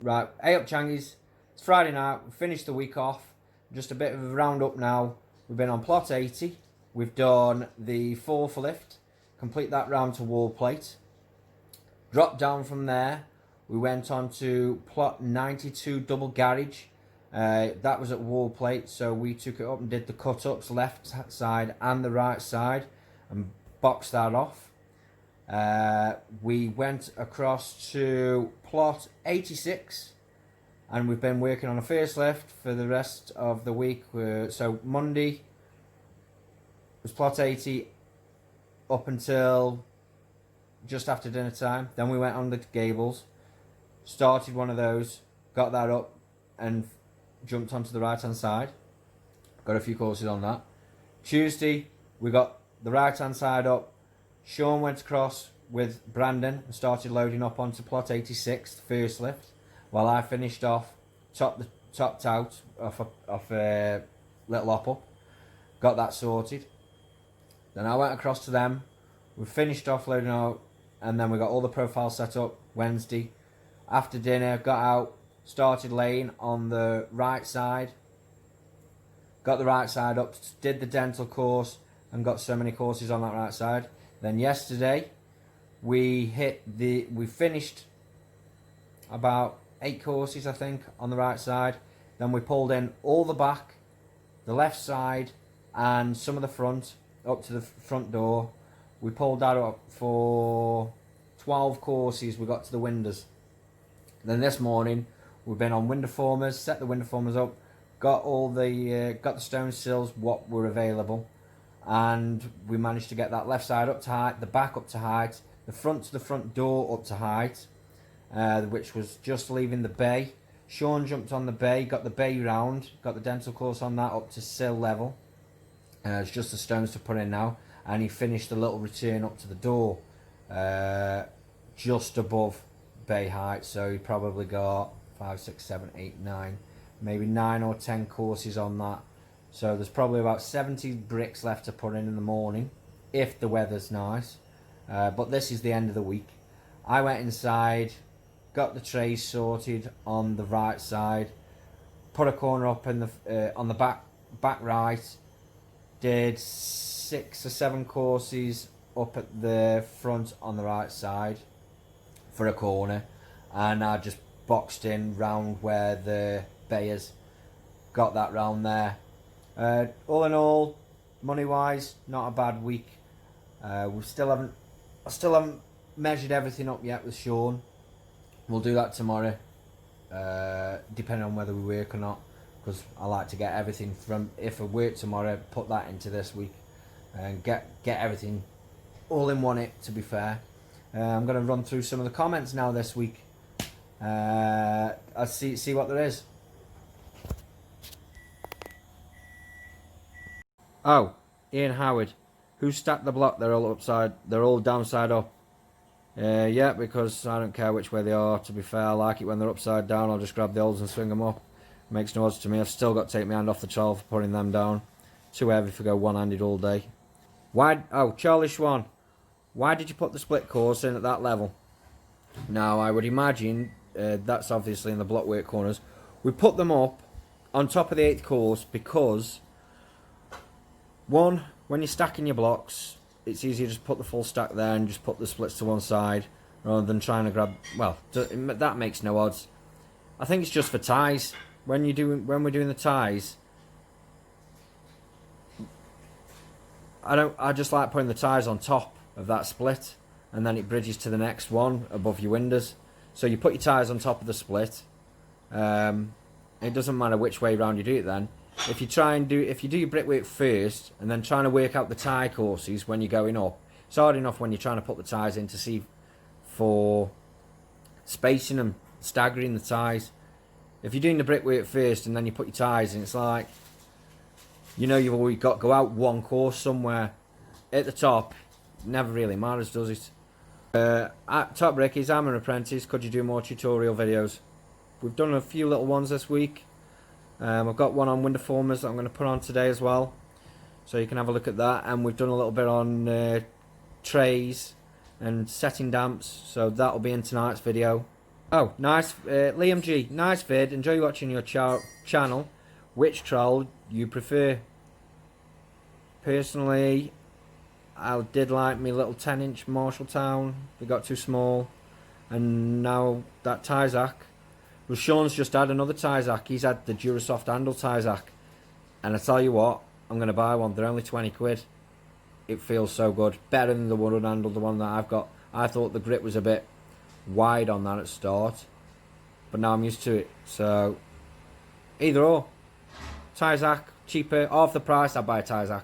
Right, hey up Changies. It's Friday night, we finished the week off. Just a bit of a roundup now. We've been on plot 80. We've done the fourth lift. Complete that round to wall plate. Dropped down from there. We went on to plot 92 double garage. That was at wall plate, so we took it up and did the cut-ups left side and the right side and boxed that off. We went across to plot 86 and we've been working on a first lift for the rest of the week. So Monday was plot 80 up until just after dinner time. Then we went on the gables, started one of those, got that up and jumped onto the right hand side. Got a few courses on that. Tuesday we got the right hand side up. Sean went across with Brandon and started loading up onto plot 86, the first lift, while I finished off, topped out off a little hop up, got that sorted. Then I went across to them, we finished off loading out, and then we got all the profiles set up Wednesday. After dinner, got out, started laying on the right side, got the right side up, did the dental course, and got so many courses on that right side. Then yesterday, we finished about 8 courses, I think, on the right side. Then we pulled in all the back, the left side, and some of the front, up to the front door. We pulled that up for 12 courses. We got to the windows. Then this morning, we've been on window formers, set the window formers up, got all the stone sills, what were available. And we managed to get that left side up to height, the back up to height, the front to the front door up to height, which was just leaving the bay. Sean jumped on the bay, got the bay round, got the dental course on that up to sill level. It's just the stones to put in now, and he finished the little return up to the door, just above bay height. So he probably got 5, 6, 7, 8, 9, maybe 9 or 10 courses on that. So there's probably about 70 bricks left to put in the morning, if the weather's nice. But this is the end of the week. I went inside, got the trays sorted on the right side, put a corner up in the on the back right, did 6 or 7 courses up at the front on the right side for a corner, and I just boxed in round where the bay is. Got that round there. All in all, money wise, not a bad week. I still haven't measured everything up yet with Sean. We'll do that tomorrow, depending on whether we work or not, because I like to get everything from, if I work tomorrow, put that into this week and get everything all in one hit, to be fair. I'm going to run through some of the comments now this week. I'll see what there is. Oh, Ian Howard. Who stacked the block? They're all downside up. Yeah, because I don't care which way they are, to be fair. I like it when they're upside down. I'll just grab the olds and swing them up. Makes no odds to me. I've still got to take my hand off the trowel for putting them down. Too heavy for go one-handed all day. Charlie Schwan. Why did you put the split course in at that level? Now, I would imagine that's obviously in the blockwork corners. We put them up on top of the 8th course because, one, when you're stacking your blocks, it's easier to just put the full stack there and just put the splits to one side rather than trying to grab. Well, that makes no odds. I think it's just for ties. When we're doing the ties, I just like putting the ties on top of that split, and then it bridges to the next one above your windows. So you put your ties on top of the split. It doesn't matter which way round you do it then. If you do your brickwork first and then trying to work out the tie courses when you're going up, it's hard enough when you're trying to put the ties in to see for spacing them, staggering the ties. If you're doing the brickwork first and then you put your ties in, it's like, you know, you've always got to go out one course somewhere at the top. Never really matters, does it? At Top Brickies, I'm an apprentice. Could you do more tutorial videos? We've done a few little ones this week. I've got one on window formers that I'm going to put on today as well, so you can have a look at that. And we've done a little bit on trays and setting damps, so that'll be in tonight's video. Oh, nice. Liam G. Nice vid. Enjoy watching your channel. Which trowel you prefer? Personally, I did like my little 10-inch Marshalltown. They got too small. And now that Tyzac. Well, Sean's just had another Tyzac. He's had the Durasoft handle Tyzac. And I tell you what, I'm going to buy one. They're only 20 quid. It feels so good. Better than the wood handle, the one that I've got. I thought the grip was a bit wide on that at start. But now I'm used to it. So, either or. Tyzac, cheaper, half the price, I'd buy a Tyzac.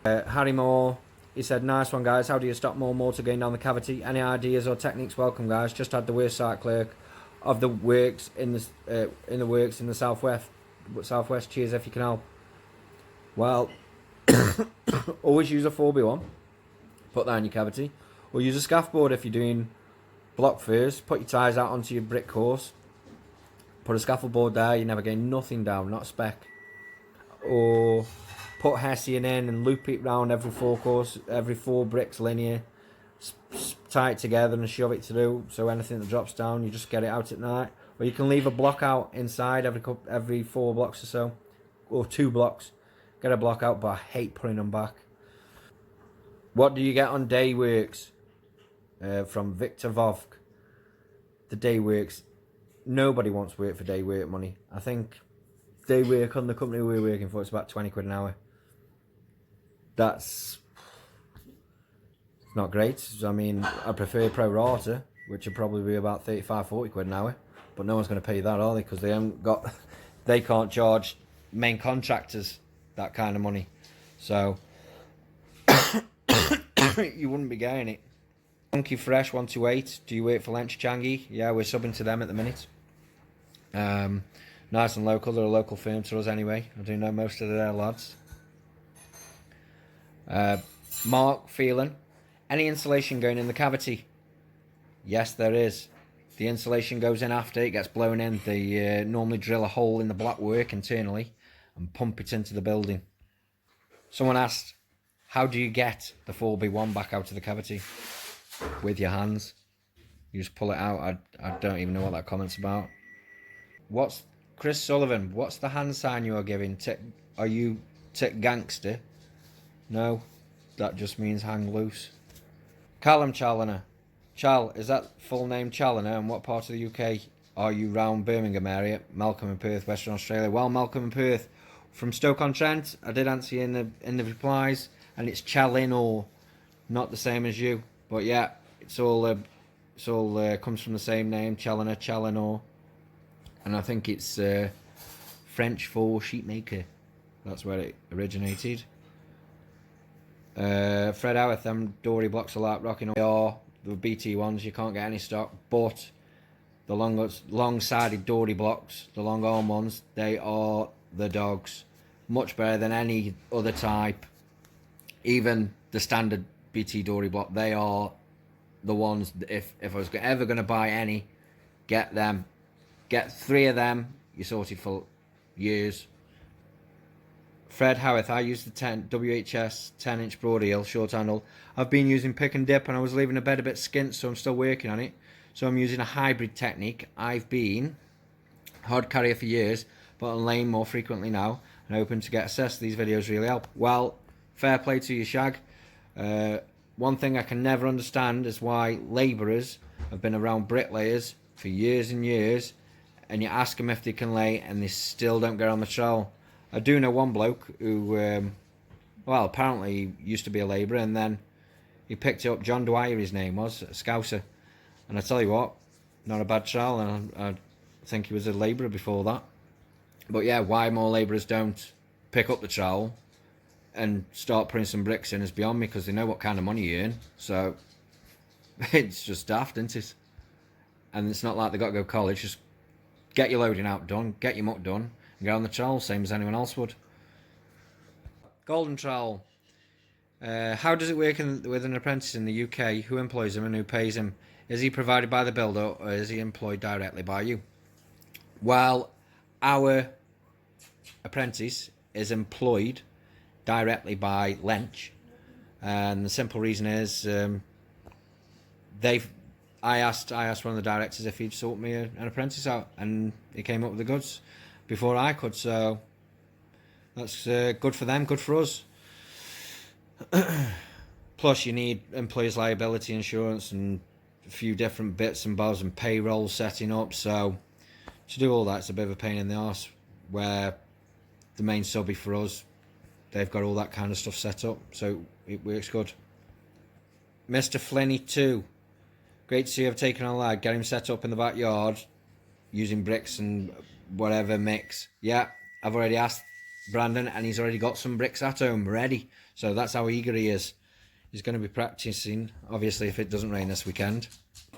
Harry Moore, he said, nice one guys, how do you stop more mortar going down the cavity? Any ideas or techniques? Welcome guys. Just had the worst site clerk of the works in the southwest. Cheers if you can help. Well, always use a 4x1. Put that in your cavity. Or use a scaffold if you're doing block first. Put your ties out onto your brick course. Put a scaffold board there, you never get nothing down, not a speck. Or put Hessian in and loop it round every four bricks linear. Tie it together and shove it through, so anything that drops down, you just get it out at night. Or you can leave a block out inside every 4 blocks or so. Or 2 blocks. Get a block out, but I hate putting them back. What do you get on day works? From Victor Vovk. The day works. Nobody wants work for day work money. I think day work on the company we're working for, it's about 20 quid an hour. That's not great. I mean, I prefer pro rata, which would probably be about 35, 40 quid an hour. But no one's going to pay that, are they? Because they can't charge main contractors that kind of money. So, you wouldn't be getting it. Funky Fresh 128. Do you work for Lench Changi? Yeah, we're subbing to them at the minute. Nice and local. They're a local firm to us anyway. I do know most of their lads. Mark Phelan. Any insulation going in the cavity? Yes, there is. The insulation goes in after it gets blown in. They normally drill a hole in the blackwork internally and pump it into the building. Someone asked, how do you get the 4x1 back out of the cavity? With your hands. You just pull it out. I don't even know what that comment's about. Chris Sullivan, what's the hand sign you are giving? Are you tick gangster? No, that just means hang loose. Callum Challoner. Chal, is that full name Challoner? And what part of the UK are you round Birmingham area? Malcolm and Perth, Western Australia. Well, Malcolm and Perth, from Stoke-on-Trent. I did answer you in the replies, and it's Challinor, not the same as you. But yeah, it's all comes from the same name, Challoner, Challinor, and I think it's French for sheep maker. That's where it originated. Fred Howarth, them dory blocks are like rocking. They are the BT ones. You can't get any stock, but the long-sided dory blocks, the long arm ones, they are the dogs. Much better than any other type. Even the standard BT dory block, they are the ones. If I was ever going to buy any, get them. Get 3 of them. You're sorted for years. Fred Howarth, I used the WHS 10-inch broad eel short handle. I've been using pick and dip, and I was leaving a bed a bit skint, so I'm still working on it. So I'm using a hybrid technique. I've been hard carrier for years, but on lane more frequently now, and hoping to get assessed. These videos really help. Well, fair play to you, Shag. One thing I can never understand is why labourers have been around bricklayers for years and years, and you ask them if they can lay, and they still don't get on the trowel. I do know one bloke who, well, apparently used to be a labourer, and then he picked it up. John Dwyer, his name was, a Scouser. And I tell you what, not a bad trowel, and I think he was a labourer before that. But yeah, why more labourers don't pick up the trowel and start putting some bricks in is beyond me, because they know what kind of money you earn. So it's just daft, isn't it? And it's not like they got to go to college. Just get your loading out done, get your muck done, and get on the trowel, same as anyone else would. Golden trowel. How does it work with an apprentice in the UK? Who employs him and who pays him? Is he provided by the builder, or is he employed directly by you? Well, our apprentice is employed directly by Lench, and the simple reason is I asked one of the directors if he'd sort me an apprentice out, and he came up with the goods before I could. So that's good for them, good for us. Plus, you need employers' liability insurance and a few different bits and bobs and payroll setting up. So to do all that, it's a bit of a pain in the arse. Where the main subby for us, they've got all that kind of stuff set up, so it works good. Mr. Flinny 2. Great to see you've taken on lad. Get him set up in the backyard using bricks and whatever mix. Yeah, I've already asked Brandon and he's already got some bricks at home ready. So that's how eager he is. He's going to be practicing, obviously, if it doesn't rain this weekend.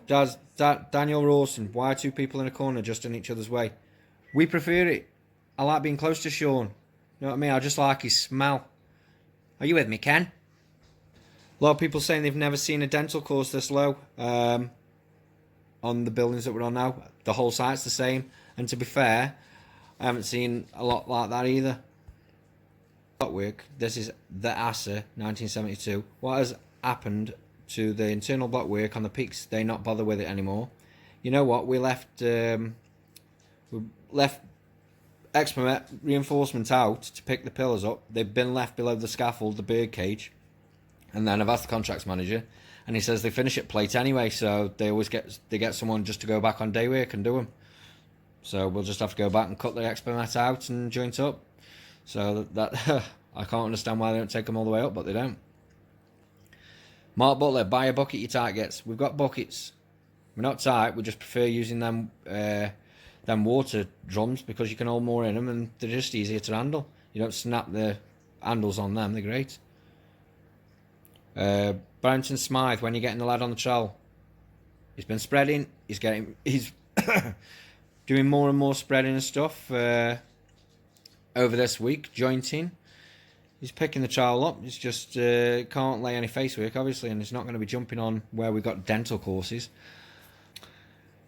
Daniel Rawson. Why are two people in a corner just in each other's way? We prefer it. I like being close to Sean. You know what I mean? I just like his smell. Are you with me, Ken? A lot of people saying they've never seen a dental course this low on the buildings that we're on now. The whole site's the same. And to be fair, I haven't seen a lot like that either. Blockwork. This is the ASA 1972. What has happened to the internal blockwork on the peaks? They not bother with it anymore. You know what? We left Expomet reinforcement out to pick the pillars up. They've been left below the scaffold, the bird cage. And then I've asked the contracts manager, and he says they finish at plate anyway, so they get someone just to go back on day work and do them. So we'll just have to go back and cut the Expomet out and joint up. So that I can't understand why they don't take them all the way up, but they don't. Mark Butler, buy a bucket, your tight gets. We've got buckets. We're not tight, we just prefer using them water drums because you can hold more in them and they're just easier to handle. You don't snap the handles on them, they're great. Barrington Smythe, when you're getting the lad on the trowel. He's been spreading, he's doing more and more spreading and stuff over this week, jointing. He's picking the trowel up, he's just can't lay any face work obviously, and he's not going to be jumping on where we've got dental courses.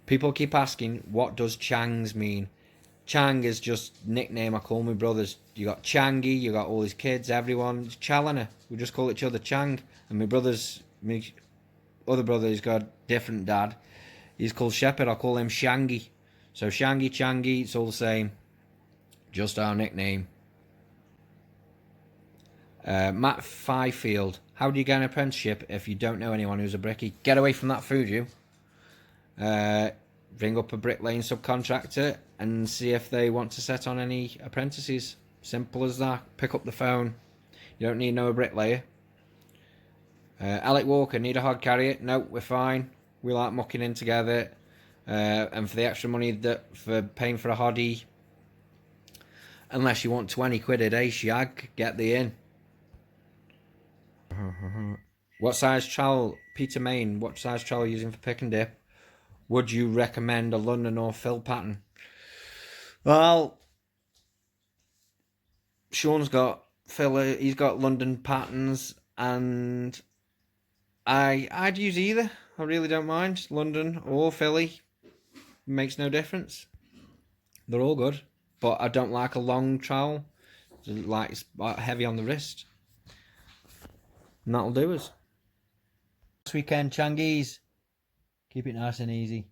People keep asking, what does Changs mean? Chang is just nickname I call my brothers. You got Changy, you got all his kids, everyone. Challenger. We just call each other Chang. And my other brother, he's got a different dad. He's called Shepherd, I call him Shangy. So Shangy, Changy, it's all the same. Just our nickname. Matt Fifield. How do you get an apprenticeship if you don't know anyone who's a brickie? Get away from that food, you. Ring up a bricklaying subcontractor and see if they want to set on any apprentices. Simple as that. Pick up the phone. You don't need no bricklayer. Alec Walker, need a hod carrier? No, we're fine. We like mucking in together. And for the extra money for paying for a hoddy, unless you want 20 quid a day, shag, get the in. What size trowel? Peter Main, what size trowel are you using for pick and dip? Would you recommend a London or fill pattern? Well, Sean's got filler, he's got London patterns, and I'd use either. I really don't mind. London or Philly. Makes no difference. They're all good. But I don't like a long trowel. Like it's heavy on the wrist. And that'll do us. This weekend, Changies. Keep it nice and easy.